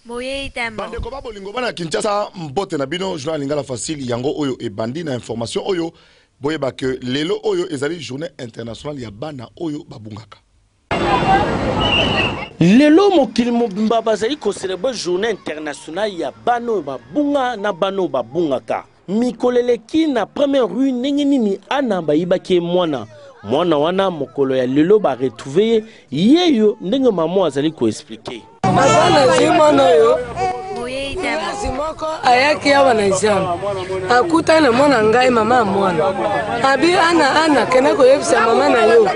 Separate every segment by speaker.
Speaker 1: Bande ko ba bolingo bana Kinshasa mbote na bino journal Lingala Facile yango oyo e bandi na information oyo boyeba que lelo oyo ezali journée internationale ya bana oyo babungaka.
Speaker 2: Lelo mokili mobimba bazali ko célébrer journée internationale ya bana oyo babunga na bana oyo babungaka. Mikoleleki na première rue ndenge nini ana bayibaki mwana wana mokolo ya lelo ba retrouver yeyo ndenge maman azali ko expliquer.
Speaker 3: Azana zimano yo zimoko ayaki awa na exam akuta na mwana ngai mama mwana abi ana kena ko yebisa mama na yo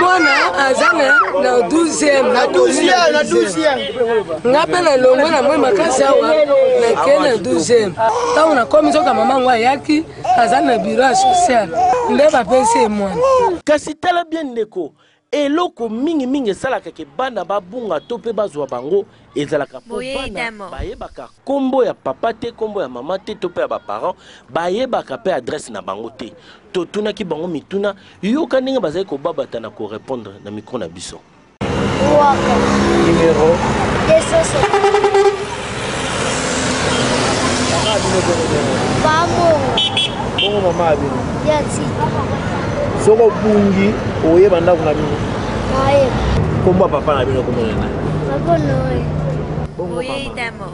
Speaker 3: mwana azana na 12e na 12e ngapela longo na mwe makasi awa na kena 12e tawo na komi soka mama ngwa yaki azana bureau social nde ba pese mwana
Speaker 2: kasi tala bien ndeko eloko mingi salaka ke bana babunga to pe bazwa bango ezalaka po bana bayebaka kombo ya papa te kombo ya mama te to pe ya ba parents bayebaka pe adresse na bango te to tuna ki bango mituna yoka ndenge bazali ko babata na ko répondre na micro na biso numéro 200 mama abino yati soko bungi oye banda kuna bino aye komba papa na bino komona na papa noe oye itamo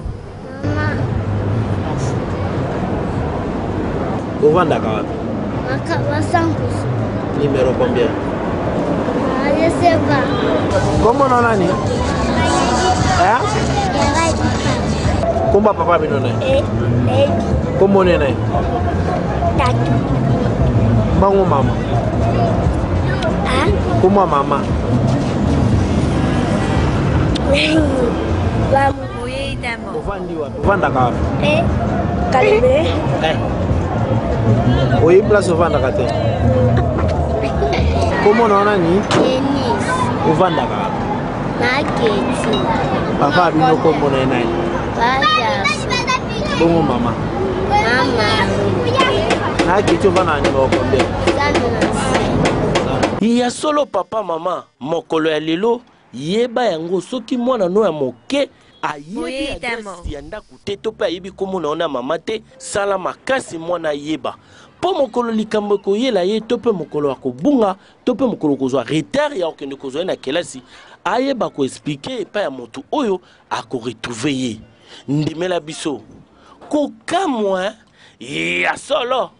Speaker 2: mama ovanda ka maka basankus numéro combien je sais pas comment on nani hein komba papa bino na comment on est tatu bango mama comment mama ovanda ka kalebe oyi place ovanda ka te comment on nani ovanda ka maketi papa bino comment on nani bongo mama il y a solo papa mama mokolo ya lelo yeba yango soki mwana no ya moke ayebi adresse ya ndako te to pe ayebi komona ona mama te sala makasi mwana yeba po mokolo likambo koyela ye to pe mokolo akobunga to pe mokolo kozwa retard ya okende kozwa na kelasi ayeba ko expliquer pa ya moto oyo ako retrouver ye ndimela biso kokamwa ya solo